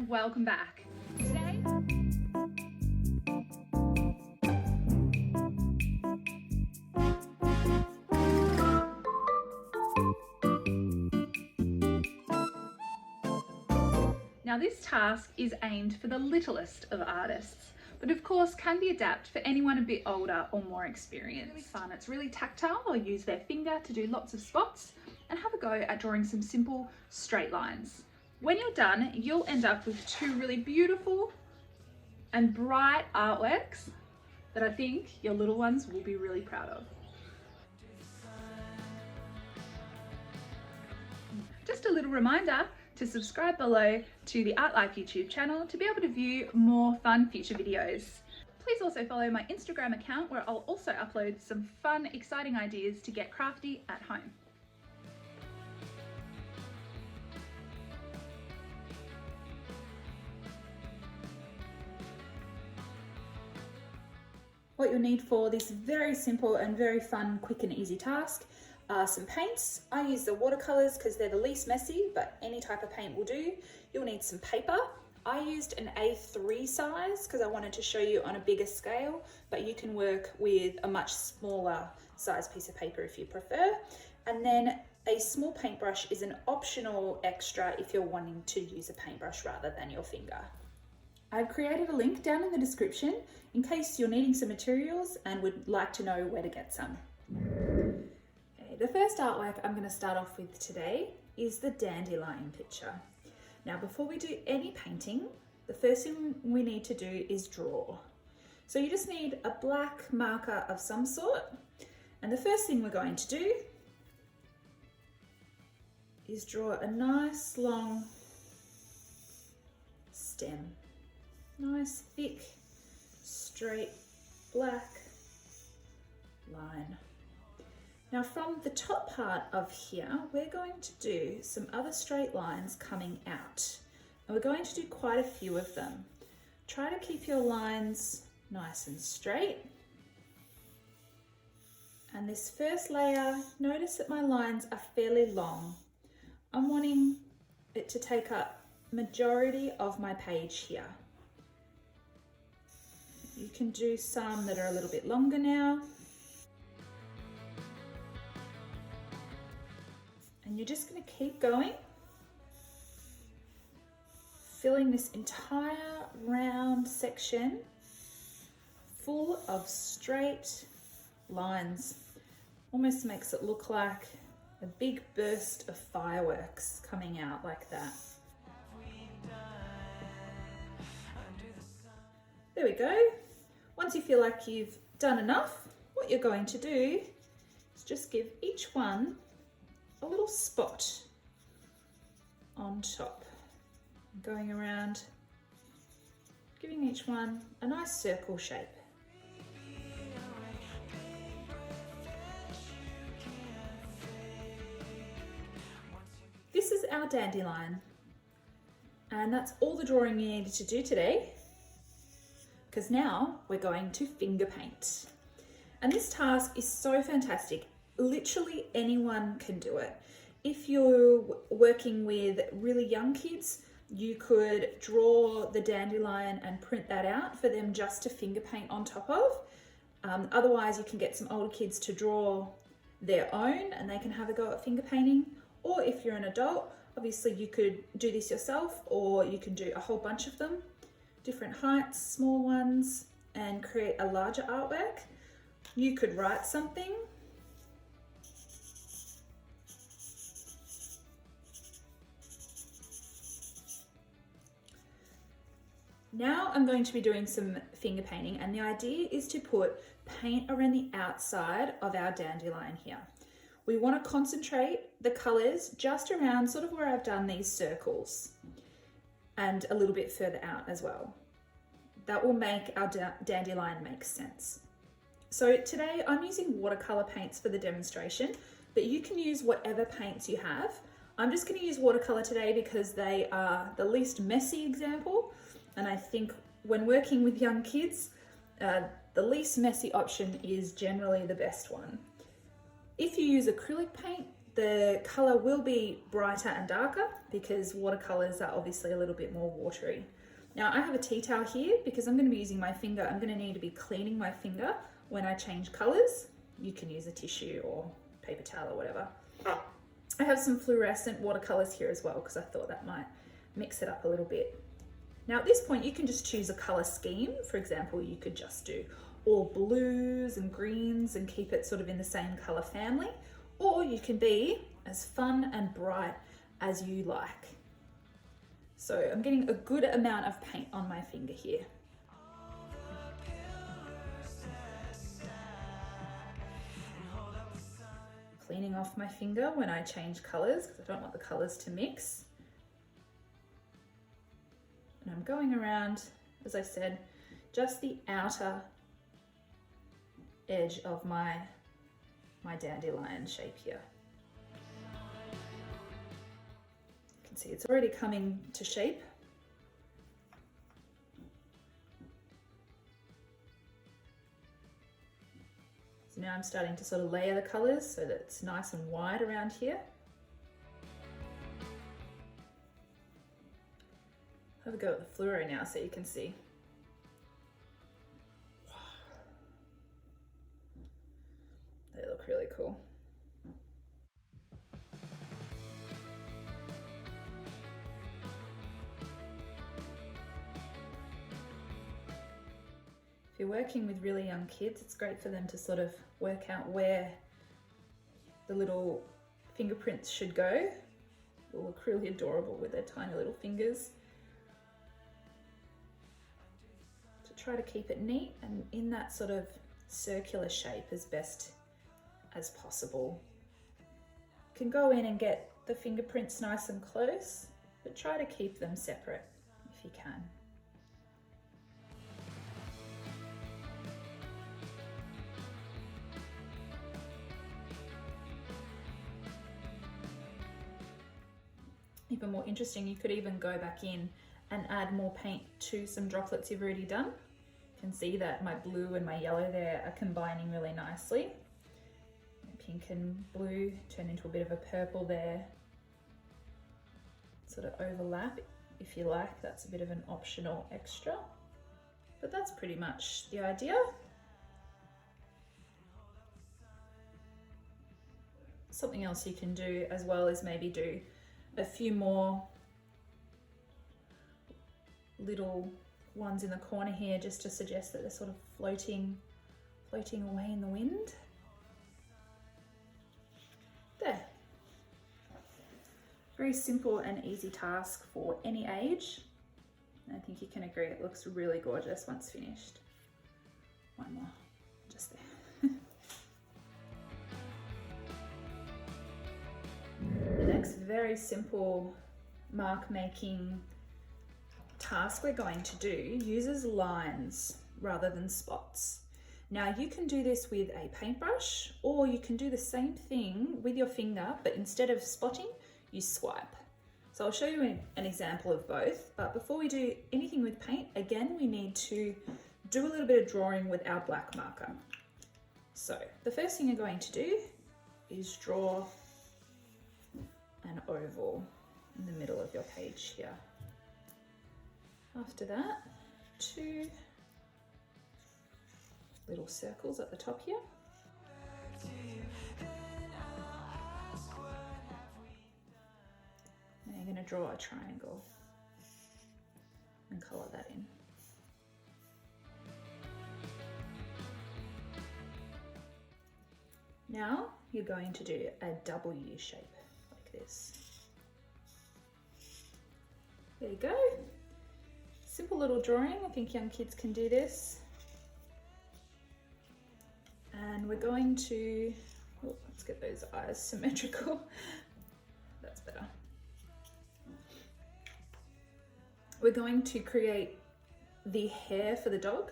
welcome back. Today, now this task is aimed for the littlest of artists, but of course can be adapted for anyone a bit older or more experienced. It's really fun, it's really tactile. I'll use their finger to do lots of spots and have a go at drawing some simple straight lines. When you're done, you'll end up with two really beautiful and bright artworks that I think your little ones will be really proud of. Just a little reminder to subscribe below to the Artlife YouTube channel to be able to view more fun future videos. Please also follow my Instagram account where I'll also upload some fun, exciting ideas to get crafty at home. What you'll need for this very simple and very fun, quick and easy task are some paints. I use the watercolours because they're the least messy, but any type of paint will do. You'll need some paper. I used an A3 size because I wanted to show you on a bigger scale, but you can work with a much smaller size piece of paper if you prefer. And then a small paintbrush is an optional extra if you're wanting to use a paintbrush rather than your finger. I've created a link down in the description in case you're needing some materials and would like to know where to get some. Okay, the first artwork I'm going to start off with today is the dandelion picture. Now before we do any painting, the first thing we need to do is draw. So you just need a black marker of some sort, and the first thing we're going to do is draw a nice long stem. Nice, thick, straight, black line. Now from the top part of here, we're going to do some other straight lines coming out. And we're going to do quite a few of them. Try to keep your lines nice and straight. And this first layer, notice that my lines are fairly long. I'm wanting it to take up majority of my page here. You can do some that are a little bit longer now. And you're just going to keep going, filling this entire round section full of straight lines. Almost makes it look like a big burst of fireworks coming out like that. There we go. Once you feel like you've done enough, what you're going to do is just give each one a little spot on top. Going around, giving each one a nice circle shape. This is our dandelion, and that's all the drawing you needed to do today, because now we're going to finger paint. And this task is so fantastic. Literally anyone can do it. If you're working with really young kids, you could draw the dandelion and print that out for them just to finger paint on top of. Otherwise, you can get some older kids to draw their own and they can have a go at finger painting. Or if you're an adult, obviously you could do this yourself, or you can do a whole bunch of them, different heights, small ones, and create a larger artwork. You could write something. Now I'm going to be doing some finger painting, and the idea is to put paint around the outside of our dandelion here. We want to concentrate the colours just around sort of where I've done these circles and a little bit further out as well. That will make our dandelion make sense. So today I'm using watercolour paints for the demonstration, but you can use whatever paints you have. I'm just going to use watercolour today because they are the least messy example, and I think when working with young kids, the least messy option is generally the best one. If you use acrylic paint, The colour will be brighter and darker because watercolours are obviously a little bit more watery. Now I have a tea towel here because I'm going to be using my finger. I'm going to need to be cleaning my finger when I change colours. You can use a tissue or paper towel or whatever. I have some fluorescent watercolours here as well because I thought that might mix it up a little bit. Now at this point you can just choose a colour scheme. For example, you could just do all blues and greens and keep it sort of in the same colour family, or you can be as fun and bright as you like. So I'm getting a good amount of paint on my finger here. Cleaning off my finger when I change colours because I don't want the colours to mix. And I'm going around, as I said, just the outer edge of my dandelion shape here. You can see it's already coming to shape. So now I'm starting to sort of layer the colours so that it's nice and wide around here. Have a go at the fluoro now so you can see. They look really cool. If you're working with really young kids, it's great for them to sort of work out where the little fingerprints should go. They'll look really adorable with their tiny little fingers. To try to keep it neat and in that sort of circular shape as best as possible. You can go in and get the fingerprints nice and close, but try to keep them separate if you can. Even more interesting, you could even go back in and add more paint to some droplets you've already done. You can see that my blue and my yellow there are combining really nicely. Pink and blue turn into a bit of a purple there. Sort of overlap if you like, that's a bit of an optional extra. But that's pretty much the idea. Something else you can do as well is maybe do a few more little ones in the corner here just to suggest that they're sort of floating away in the wind. There. Very simple and easy task for any age. And I think you can agree it looks really gorgeous once finished. One more, just there. The next very simple mark making task we're going to do uses lines rather than spots. Now you can do this with a paintbrush, or you can do the same thing with your finger, but instead of spotting, you swipe. So I'll show you an example of both, but before we do anything with paint, again, we need to do a little bit of drawing with our black marker. So the first thing you're going to do is draw an oval in the middle of your page here. After that, 2 little circles at the top here. Now you're going to draw a triangle and colour that in. Now you're going to do a W shape like this. There you go. Simple little drawing. I think young kids can do this. And we're going to, let's get those eyes symmetrical. That's better. We're going to create the hair for the dog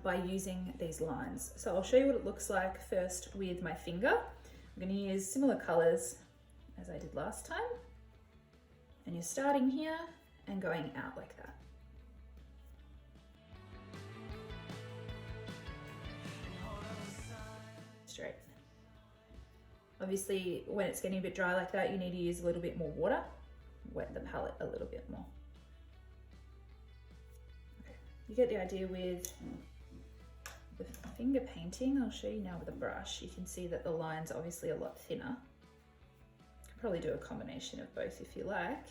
by using these lines. So I'll show you what it looks like first with my finger. I'm going to use similar colours as I did last time. And you're starting here and going out like that. Straight. Obviously, when it's getting a bit dry like that, you need to use a little bit more water. Wet the palette a little bit more. Okay. You get the idea with the finger painting. I'll show you now with a brush. You can see that the line's obviously a lot thinner. You can probably do a combination of both if you like.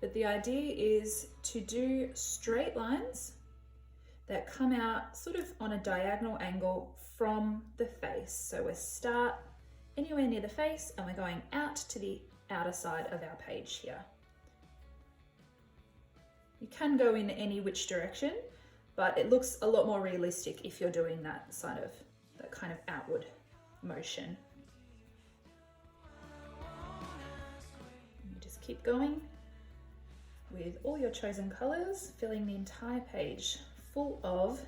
But the idea is to do straight lines that come out sort of on a diagonal angle from the face. So we start anywhere near the face and we're going out to the outer side of our page here. You can go in any which direction, but it looks a lot more realistic if you're doing that kind of outward motion. You just keep going with all your chosen colours, filling the entire page full of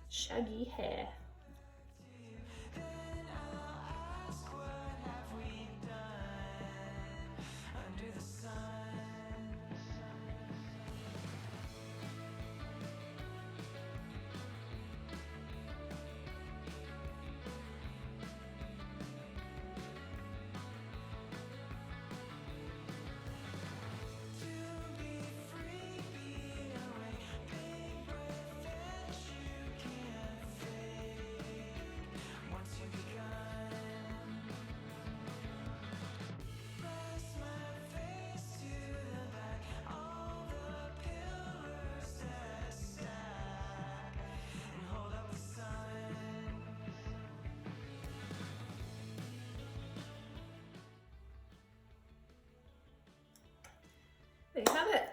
shaggy hair. There you have it,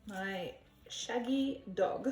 my shaggy dog.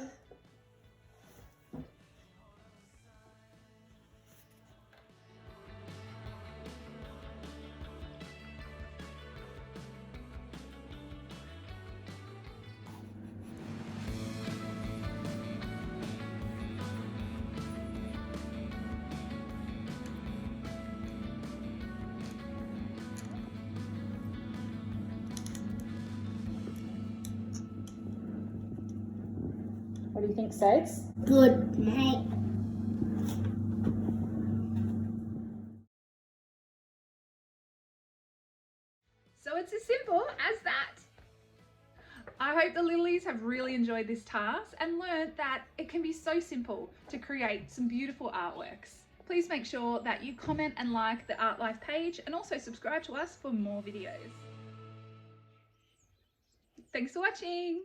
What do you think, Sades? Good night. So it's as simple as that. I hope the Littlies have really enjoyed this task and learned that it can be so simple to create some beautiful artworks. Please make sure that you comment and like the Artlife page and also subscribe to us for more videos. Thanks for watching.